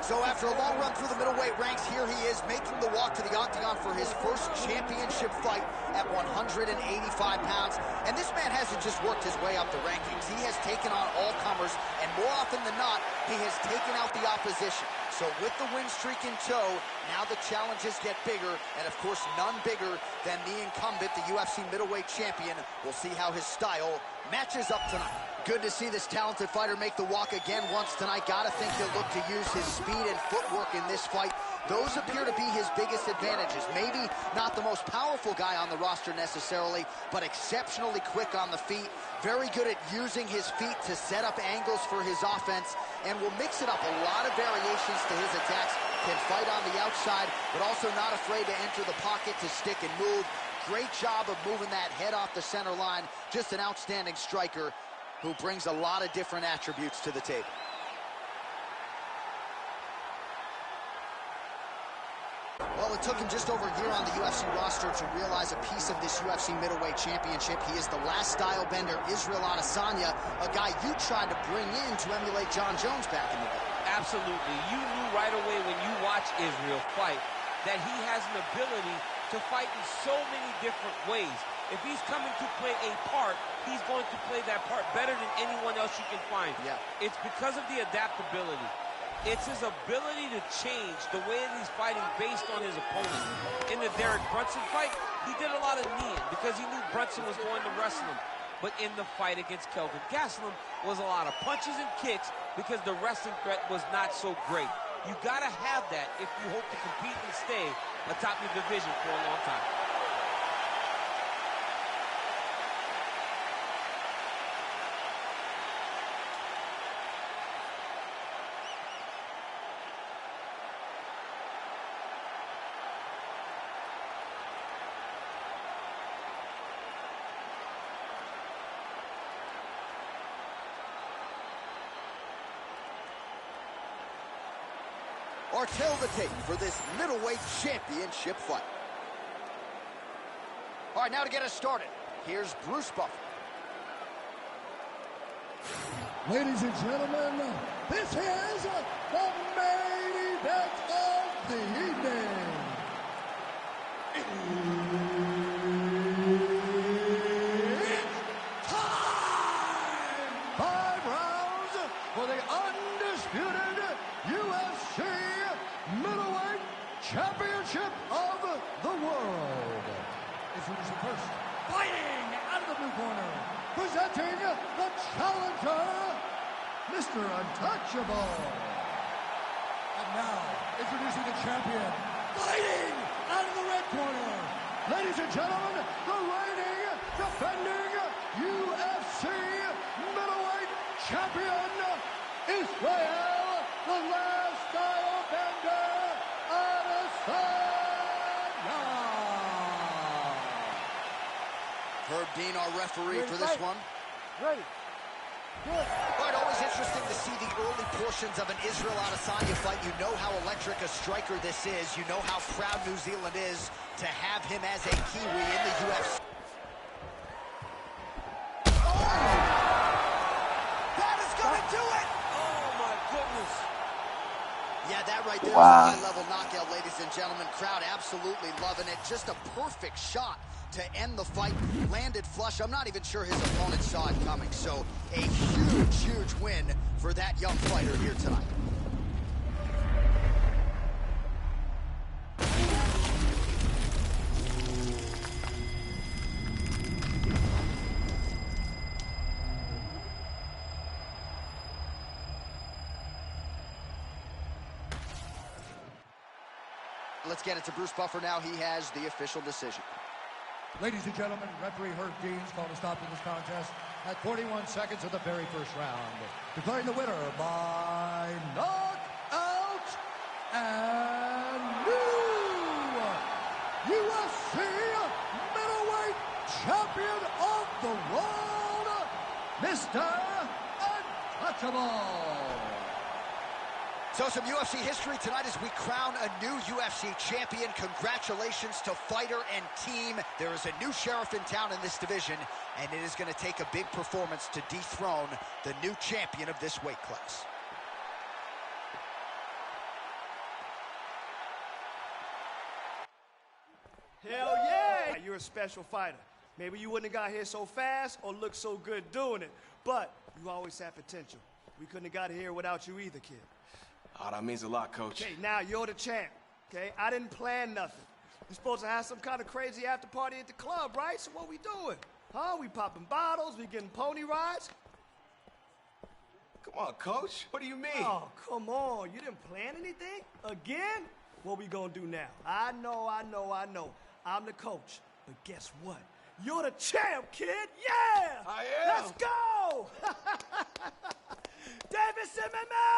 So after a long run through the middleweight ranks, here he is making the walk to the octagon for his first championship fight at 185 pounds. And this man hasn't just worked his way up the rankings. He has taken on all comers, and more often than not, he has taken out the opposition. So with the win streak in tow, now the challenges get bigger, and of course none bigger than the incumbent, the UFC middleweight champion. We'll see how his style matches up tonight. Good to see this talented fighter make the walk again once tonight. Gotta think he'll look to use his speed and footwork in this fight. Those appear to be his biggest advantages. Maybe not the most powerful guy on the roster necessarily, but exceptionally quick on the feet. Very good at using his feet to set up angles for his offense, and will mix it up. A lot of variations to his attacks. Can fight on the outside, but also not afraid to enter the pocket to stick and move. Great job of moving that head off the center line. Just an outstanding striker who brings a lot of different attributes to the table. Well, it took him just over a year on the UFC roster to realize a piece of this UFC middleweight championship. He is the last style bender, ISREAL Adesanya, a guy you tried to bring in to emulate John Jones back in the day. Absolutely. You knew right away when you watch ISREAL fight that he has an ability to fight in so many different ways. If he's coming to play a part, he's going to play that part better than anyone else you can find. Yeah. It's because of the adaptability. It's his ability to change the way that he's fighting based on his opponent. In the Derek Brunson fight, he did a lot of kneeing because he knew Brunson was going to wrestle him. But in the fight against Kelvin Gastelum was a lot of punches and kicks because the wrestling threat was not so great. You gotta have that if you hope to compete and stay atop your division for a long time. Or tell the tape for this middleweight championship fight. All right, now to get us started, here's Bruce Buffer. Ladies and gentlemen, this is the main event of the evening. It's time! 5 rounds for the undisputed UFC middleweight championship of the world. Introducing first, fighting out of the blue corner, presenting the challenger, Mr. Untouchable. And now, introducing the champion, fighting out of the red corner, ladies and gentlemen, the reigning, defending UFC middleweight champion, ISREAL, the last style bender, Adesanya. Herb Dean, our referee for this one. Ready. Good. All right, always interesting to see the early portions of an ISREAL Adesanya fight. You know how electric a striker this is. You know how proud New Zealand is to have him as a Kiwi in the UFC. That is going to do it! Yeah, that right there is a high-level knockout, ladies and gentlemen. Crowd absolutely loving it. Just a perfect shot to end the fight. Landed flush. I'm not even sure his opponent saw it coming. So a huge, huge win for that young fighter here tonight. Let's get it to Bruce Buffer now. He has the official decision. Ladies and gentlemen, referee Herb Dean's called a stop to this contest at 41 seconds of the very first round. Declaring the winner by knockout and new UFC middleweight champion of the world, Mr. Untouchable. So some UFC history tonight as we crown a new UFC champion. Congratulations to fighter and team. There is a new sheriff in town in this division, and it is going to take a big performance to dethrone the new champion of this weight class. you're a special fighter. Maybe you wouldn't have got here so fast or looked so good doing it, but you always had potential. We couldn't have got here without you either, kid. Oh, that means a lot, Coach. Okay, now you're the champ, okay? I didn't plan nothing. We're supposed to have some kind of crazy after party at the club, right? So what we doing? Huh? We popping bottles? We getting pony rides? Come on, Coach. What do you mean? Oh, come on. You didn't plan anything? Again? What we gonna do now? I know. I'm the coach. But guess what? You're the champ, kid. Yeah! I am. Let's go! Davis MMA!